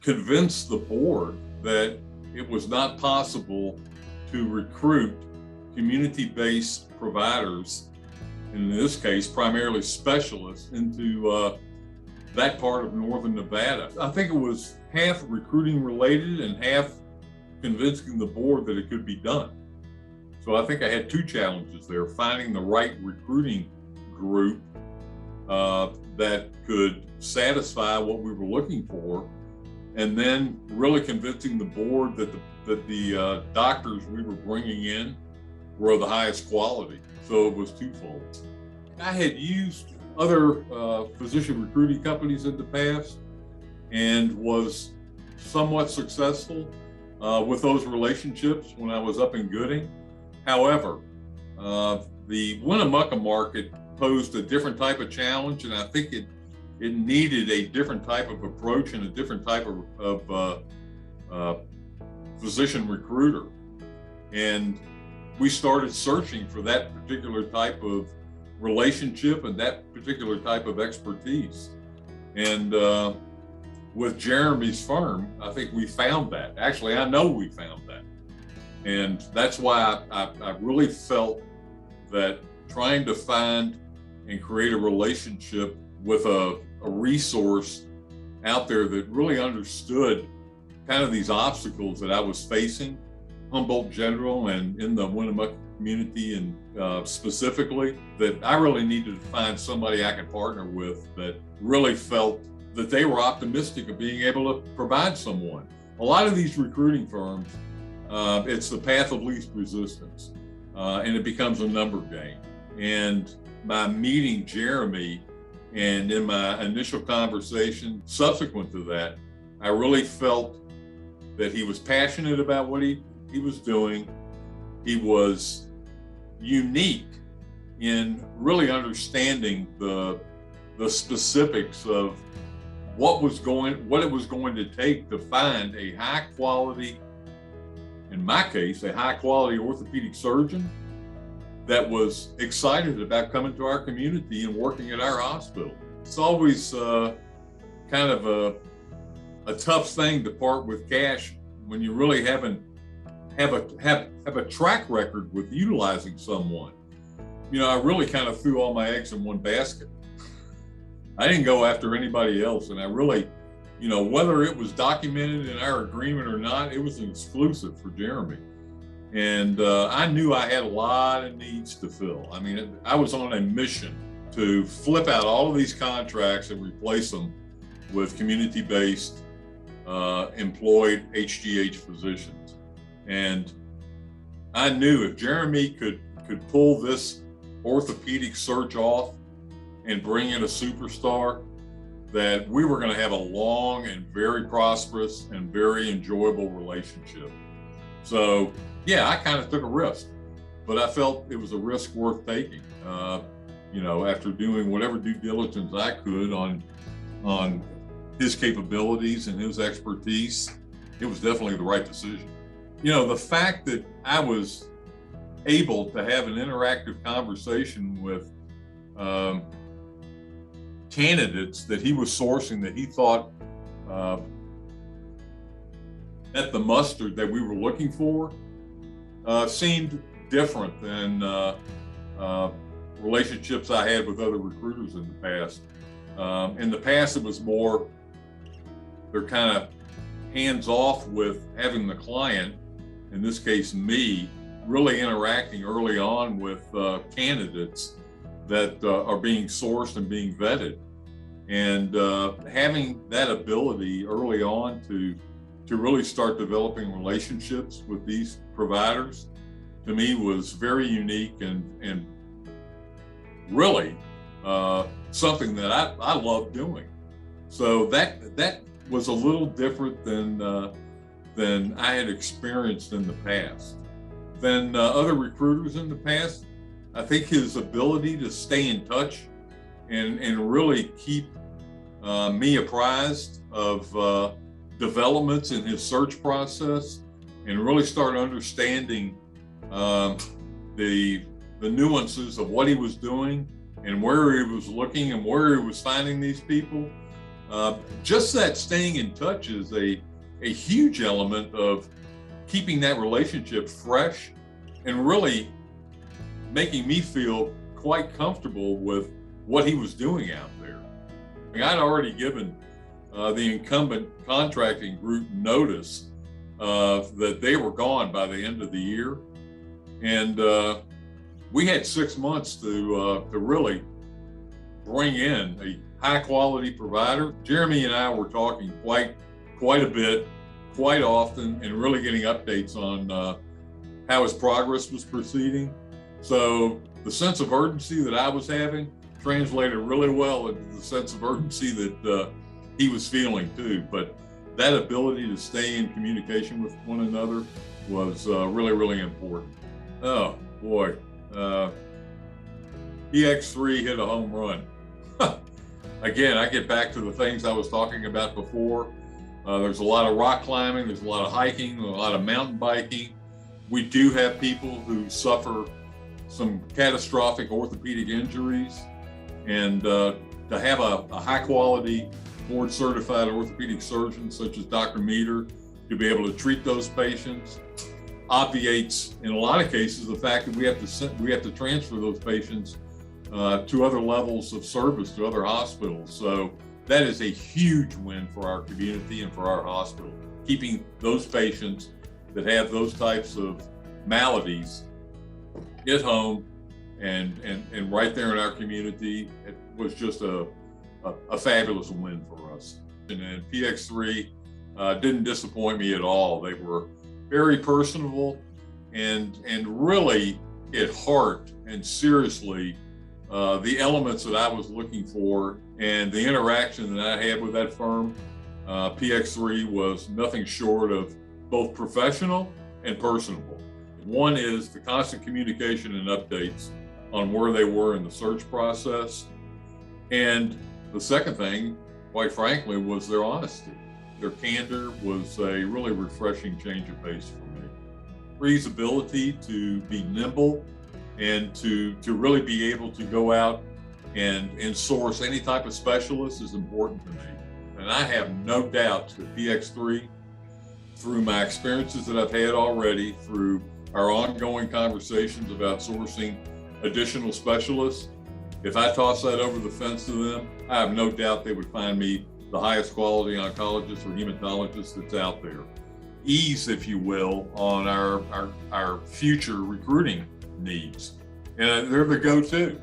convince the board that it was not possible to recruit community-based providers, in this case, primarily specialists, into that part of northern Nevada. I think it was half recruiting related and half convincing the board that it could be done. So I think I had two challenges there: finding the right recruiting group that could satisfy what we were looking for, and then really convincing the board that the doctors we were bringing in were of the highest quality. So it was twofold. I had used other physician recruiting companies in the past and was somewhat successful with those relationships when I was up in Gooding. However, the Winnemucca market posed a different type of challenge, and I think it needed a different type of approach and a different type of physician recruiter. And we started searching for that particular type of relationship and that particular type of expertise. And with Jeremy's firm, I think we found that. Actually, I know we found that. And that's why I really felt that trying to find and create a relationship with a resource out there that really understood kind of these obstacles that I was facing, Humboldt General and in the Winnemucca community, and specifically, that I really needed to find somebody I could partner with that really felt that they were optimistic of being able to provide someone. A lot of these recruiting firms, it's the path of least resistance, and it becomes a number game. And by meeting Jeremy, and in my initial conversation subsequent to that, I really felt that he was passionate about what he was doing. He was unique in really understanding the specifics of what it was going to take to find a high quality, in my case, a high quality orthopedic surgeon that was excited about coming to our community and working at our hospital. It's always kind of a tough thing to part with cash when you really have a track record with utilizing someone. You know, I really kind of threw all my eggs in one basket. I didn't go after anybody else, and I really, you know, whether it was documented in our agreement or not, it was an exclusive for Jeremy. And I knew I had a lot of needs to fill. I mean, I was on a mission to flip out all of these contracts and replace them with community-based employed HGH physicians. And I knew if Jeremy could pull this orthopedic search off and bring in a superstar, that we were going to have a long and very prosperous and very enjoyable relationship. So yeah, I kind of took a risk, but I felt it was a risk worth taking. You know, after doing whatever due diligence I could on his capabilities and his expertise, it was definitely the right decision. You know, the fact that I was able to have an interactive conversation with candidates that he was sourcing that he thought met the mustard that we were looking for seemed different than relationships I had with other recruiters in the past. In the past, it was more, they're kind of hands off with having the client, in this case me, really interacting early on with candidates that are being sourced and being vetted. And having that ability early on to really start developing relationships with these providers, to me, was very unique and really something that I love doing. So that was a little different than I had experienced in the past. Than other recruiters in the past, I think his ability to stay in touch and really keep me apprised of developments in his search process, and really start understanding the nuances of what he was doing and where he was looking and where he was finding these people, Just that staying in touch is a huge element of keeping that relationship fresh and really making me feel quite comfortable with what he was doing out there. I mean, I'd already given the incumbent contracting group notice that they were gone by the end of the year. And we had 6 months to really bring in a high quality provider. Jeremy and I were talking quite a bit, quite often, and really getting updates on how his progress was proceeding. So the sense of urgency that I was having translated really well into the sense of urgency that he was feeling too. But that ability to stay in communication with one another was really, really important. Oh boy, PX3 hit a home run. Again, I get back to the things I was talking about before. There's a lot of rock climbing, there's a lot of hiking, a lot of mountain biking. We do have people who suffer some catastrophic orthopedic injuries, and to have a high quality board certified orthopedic surgeon such as Dr. Meter to be able to treat those patients obviates, in a lot of cases, the fact that we have to transfer those patients to other levels of service, to other hospitals. So that is a huge win for our community and for our hospital. Keeping those patients that have those types of maladies at home and right there in our community, it was just a fabulous win for us. And PX3 didn't disappoint me at all. They were very personable and really at heart and seriously the elements that I was looking for and the interaction that I had with that firm. PX3 was nothing short of both professional and personable. One is the constant communication and updates on where they were in the search process. And the second thing, quite frankly, was their honesty. Their candor was a really refreshing change of pace for me. Free's ability to be nimble and to really be able to go out and source any type of specialist is important to me. And I have no doubt that PX3, through my experiences that I've had already, through our ongoing conversations about sourcing additional specialists, if I toss that over the fence to them, I have no doubt they would find me the highest quality oncologist or hematologist that's out there. Ease, if you will, on our future recruiting needs. And they're the go-to.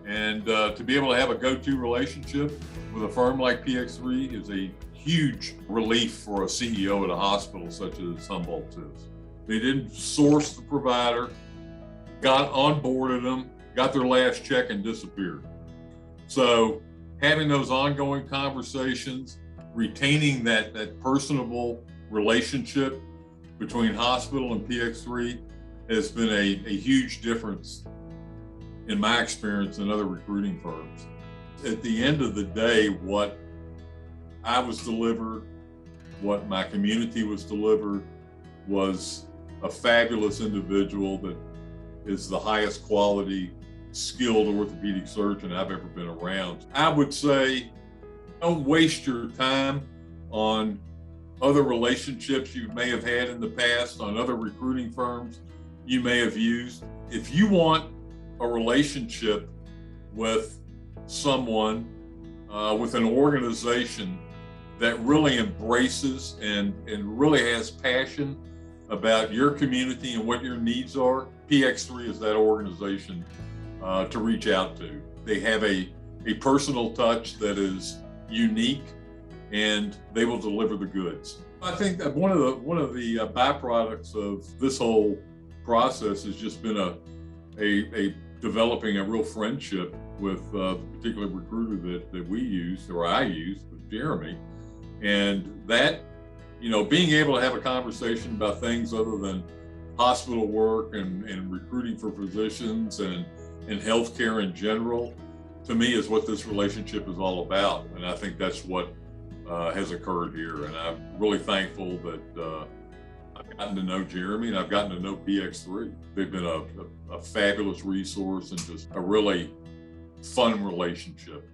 And to be able to have a go-to relationship with a firm like PX3 is a huge relief for a CEO at a hospital such as Humboldt is. They didn't source the provider, got onboarded them, got their last check and disappeared. So having those ongoing conversations, retaining that personable relationship between hospital and PX3 has been a huge difference in my experience in other recruiting firms. At the end of the day, what I was delivered, what my community was delivered, was a fabulous individual that is the highest quality skilled orthopedic surgeon I've ever been around. I would say, don't waste your time on other relationships you may have had in the past, on other recruiting firms you may have used. If you want a relationship with someone, with an organization that really embraces and really has passion about your community and what your needs are, PX3 is that organization to reach out to. They have a personal touch that is unique, and they will deliver the goods. I think that one of the byproducts of this whole process has just been a developing a real friendship with the particular recruiter that we used, or I used, with Jeremy. And that, being able to have a conversation about things other than hospital work and recruiting for physicians and healthcare in general, to me, is what this relationship is all about. And I think that's what has occurred here. And I'm really thankful that I've gotten to know Jeremy and I've gotten to know PX3. They've been a fabulous resource and just a really fun relationship.